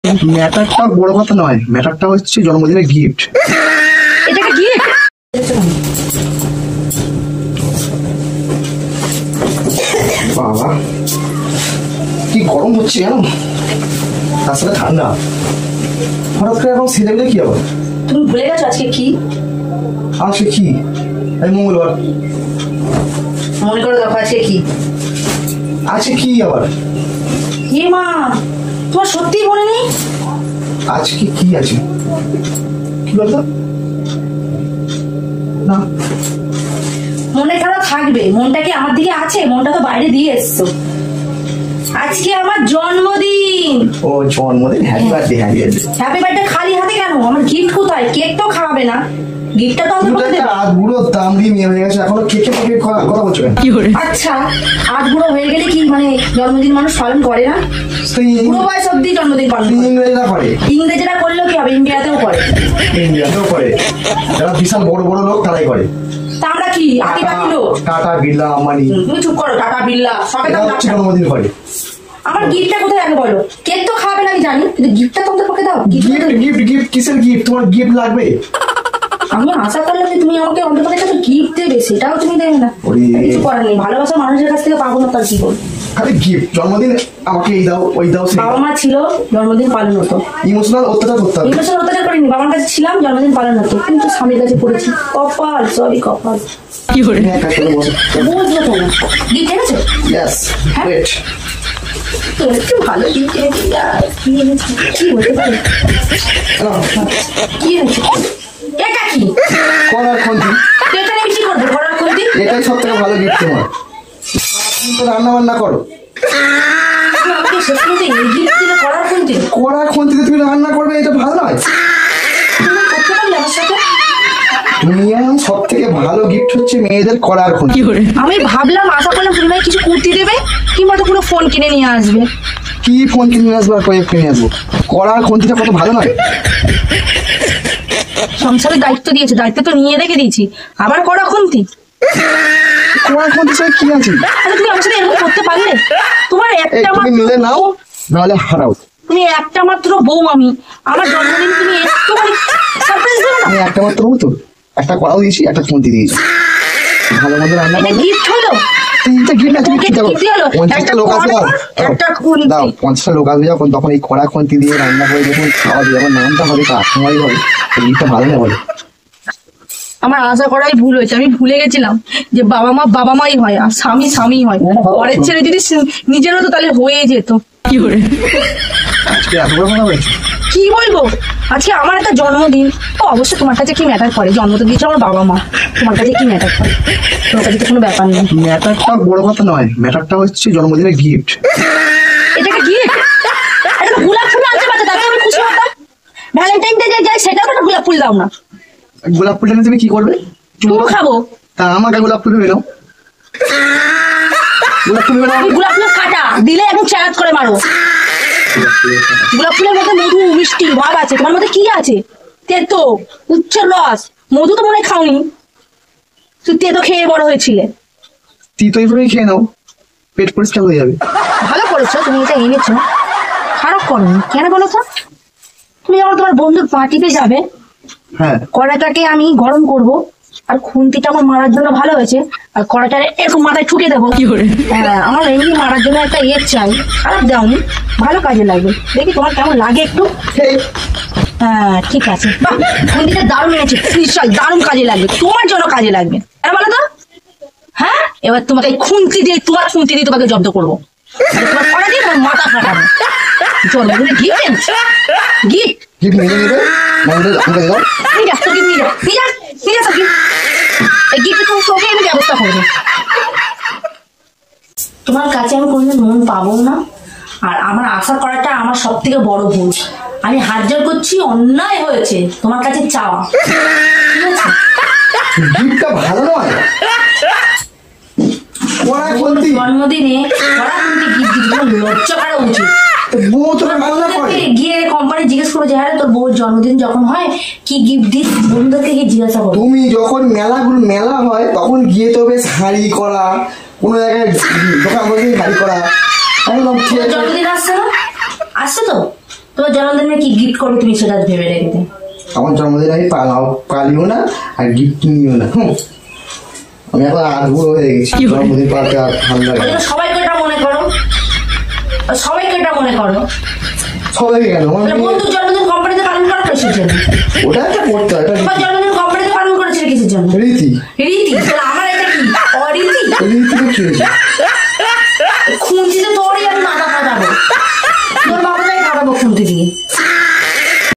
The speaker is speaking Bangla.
ম্যাটারটা বড় কথা নয়, ম্যাটারটা হচ্ছে জন্মদিনের গিফট। এটাকে গিফট? বাবা কি গরম হচ্ছে জানো, তার সাথে ঠান্ডা। হঠাৎ করে এখন সেজে গেলে কি হবে? তুমি ভুলে গেছো আজকে কি? আজকে কি? এই মঙ্গলবার। মনে করে দেখো আজকে কি? আজকে কি আবার? হে মা, তোমার সত্যি মনে নেই? আজকে কি আছে? কি বলতো? না মনে কেন থাকবে? মনটা কি আমার দিকে আছে? মনটা তো বাইরে দিয়ে এসছো। আজকে আমার জন্মদিন। ও জন্মদিন, হ্যাপি বার্থডে। হ্যাপি বার্থডে খালি হাতে কেন? আমার গিফট কোথায়? কেক তো খাওয়াবে না, গিফটটা তো অন্তত দেবে। আজ বুড়ো দাম দিয়ে মেয়ে হয়ে গেছে, এখনো কেকে কথা বলছো কেন? আচ্ছা, আজ বুড়ো হয়ে গেলে কি মানে জন্মদিন মানুষ পালন করে না? বুড়ো বয়স অব্দি জন্মদিন পালন করে। ইংরেজরা করে। ইংরেজরা করলেও কি হবে, ইন্ডিয়াতেও করে। ইন্ডিয়াতেও করে, যারা বিশাল বড় বড় লোক তারাই করে। তা আমরা কি আদিবাসী লোক? টাটা বিড়লা আম্বানি। তুমি চুপ করো, টাটা বিড়লা সবাই জন্মদিন করে। আমার গিফটটা কোথায় আগে বলো? কেক তো খাবে না আমি জানি, কিন্তু গিফটটা তোমাদের পক্ষে দাও। গিফট কিসের গিফট? তোমার গিফট লাগবে? আমি আশা করলাম যে তুমি আমাকে অন্তত একটা গিফট দেবে, সেটাও তুমি দেবে না। কিছু করার নেই, ভালোবাসা মানুষের কাছ থেকে পাবো না তার কি করবো? খালি গিফট। জন্মদিন আমাকে এই দাও ওই দাও। বাবা মা ছিল, জন্মদিন পালন হতো। ইমোশনাল অত্যাচার করতে হবে। ইমোশনাল অত্যাচার করিনি, বাবার কাছে ছিলাম, জন্মদিন পালন হতো, কিন্তু স্বামীর কাছে পড়েছি। কপাল, সরি কপাল। কি করে বুঝলো তো না? গিফট এনেছো? Yes, great. একটু ভালো গিফট এনেছি। কি এনেছি? কি বলতে পারি? কি এনেছি? এটা কি? করার খুন্তি। এটা আমি কি করবো? করার খুন্তি? এটাই সব থেকে ভালো গিফট তোমার। তুমি তো রান্না বান্না করো। আমাকে সেখানে এই গিফট দিলে করার খুন্তি? করার খুন্তিতে তুমি রান্না করবে, এটা ভালো নয়। তুমি করতে পারলে আমার সাথে? দুনিয়ার সব থেকে ভালো গিফট হচ্ছে মেয়েদের করার খুন্তি। আমি ভাবলাম, আশা করলাম তুমি ভাই কিছু কুর্তি দেবে, কিংবা তো কোনো ফোন কিনে নিয়ে আসবে। কি ফোন কিনে আসবো আর কয়েক কিনে আসবো? করার খুন্তিটা কত ভালো নয়? সংসারের দায়িত্ব দিয়েছে, দায়িত্ব তো নিয়ে রেখে দিয়েছি, আবার করা খুন্তি? করার খুন্তি সঙ্গে কি আছে? তুমি আমার সাথে এরকম করতে পারলে? তোমার একটা তুমি নিলে নাও, নাহলে হারাও। তুমি একটা মাত্র বউ, আমি আমার জন্মদিন তুমি একটু সারপ্রাইজ দেবে না? আমি একটা মাত্র বউ তো, একটা কড়াও দিয়েছি, একটা খুন্তি দিয়েছি। ভালো মন্দ রান্না করবে। গিফট হলো? তিনটা গিফট আছে। কি দেবো? 50টা লোক আসবে দাও, 50টা লোক আসবে যখন, তখন এই কড়া খুন্তি দিয়ে রান্না করে যখন খাওয়াবে, যখন নামটা হবে কাস্টমারই হবে, গিফটটা ভালো না বলে? আমার আশা করাই ভুল হয়েছে, আমি ভুলে গেছিলাম যে বাবা মা বাবা মাই হয় আর স্বামী স্বামী হয়। পরের ছেলে যদি নিজের হতো তাহলে হয়ে যেত। কি করে আজকে এত বড় কথা বলছো? কি বলবো? আজকে আমার একটা জন্মদিন, তো অবশ্যই তোমার কাছে কি ম্যাটার করে? জন্মদিন দিয়েছে আমার বাবা মা, তোমার কাছে কি ম্যাটার করে? তোমার কাছে তো কোনো ব্যাপার নেই। ম্যাটারটা বড় কথা নয়, ম্যাটারটা হচ্ছে জন্মদিনের গিফট। এটাকে গিফট? একটা গোলাপ ফুল আনতে পারতে, তাতে আমি খুশি হতাম। ভ্যালেন্টাইন ডে যাই, সেটাও একটা গোলাপ ফুল দাও না। গোলাপ ফুলটা নিয়ে তুমি কি করবে? চুমু খাবো। তা আমাকে গোলাপ ফুল ভেবে নাও। গোলাপ ফুল ভেবে নাও। গোলাপ ফুলের কাটা দিলে এখন চ্যালেঞ্জ করে মারো। গোলাপ ফুলের মধ্যে মধু মিষ্টি ভাব আছে, তোমার মধ্যে কি আছে? তেতো, উচ্ছের রস। মধু তো মনে হয় খাওনি, তুই তেতো খেয়ে বড় হয়েছিলে। তিতো এইভাবেই খেয়ে নাও, পেট পরিষ্কার হয়ে যাবে। ভালো করেছো তুমি এটা এনেছো, খারাপ করোনি। কেন বলো তো? তুমি যখন তোমার বন্ধুর পার্টিতে যাবে, হ্যাঁ, কড়াটাকে আমি গরম করব, আর খুন্তিটা আমার মারার জন্য ভালো হয়েছে, আর কড়াটা এরকম মাথায় ঠুকে দেবো। হ্যাঁ, আমার এমনি মারার জন্য একটা চাই, খারাপ দাওনি, ভালো কাজে লাগবে। দেখি তোমার কেমন লাগে একটু। হ্যাঁ ঠিক আছে, বাহ, খুন্তিটা দারুণ এনেছে, বিশাল দারুণ কাজে লাগবে, তোমার জন্য কাজে লাগবে। আর বলো তো? হ্যাঁ, এবার তোমাকে খুন্তি দিয়ে, তোমার খুন্তি দিয়ে তোমাকে জব্দ করবো, তোমার কড়া দিয়ে তোমার মাথা ফাটাবো। জন্মদিনে গিফট এনেছে, গিফট গিফট নিয়ে নেবে, আমাকে দাও। ঠিক আছে, গিফট নিয়ে যাও, নিয়ে যাও, নিয়ে যাও গিফট। এই গিফট তুমি তোকে আমি ব্যবস্থা করবো। তোমার কাছে আমি কোনোদিন মন পাবো না, আর আমার আশা করাটা আমার সব থেকে বড় ভুল। আমি হাত জোর করছি, অন্যায় হয়েছে তোমার কাছে চাওয়া, ঠিক আছে? গিফটটা ভালো নয়। জন্মদিনে গিফট দিতে তোমার লজ্জা করা উচিত। বউ তোকে ভালো না করে? গিয়ে কোম্পানি জিজ্ঞেস করো যে হ্যাঁ তোর বউর জন্মদিন যখন হয় কি গিফট দিস, বন্ধুদেরকে গিয়ে জিজ্ঞাসা করো। তুমি যখন মেলা হয় তখন গিয়ে তো বেশ শাড়ি করা, কোনো জায়গায় দোকান বসে শাড়ি করা, একদম জন্মদিন আসছে না? আসছে তো, তোমার জন্মদিনে কি গিফট করবে তুমি সেটা ভেবে রেখে দে। আমার জন্মদিন আমি পালিও না আর গিফট নিও না। আমি এখন আধবুড়ো হয়ে গেছি, জন্মদিন পালতে আর ভালো লাগে না। সবাইকে এটা মনে করো, সবাইকে এটা মনে করো। সবাইকে কেন? বন্ধুর জন্মদিন কোম্পানিতে পালন করা কিসের জন্য? ওটা একটা করতে হয়। তোমার জন্মদিন কোম্পানিতে পালন করেছিল কিসের জন্য? রীতি। রীতি? আমার এটা কি অরীতি? রীতিটা কি হয়েছে?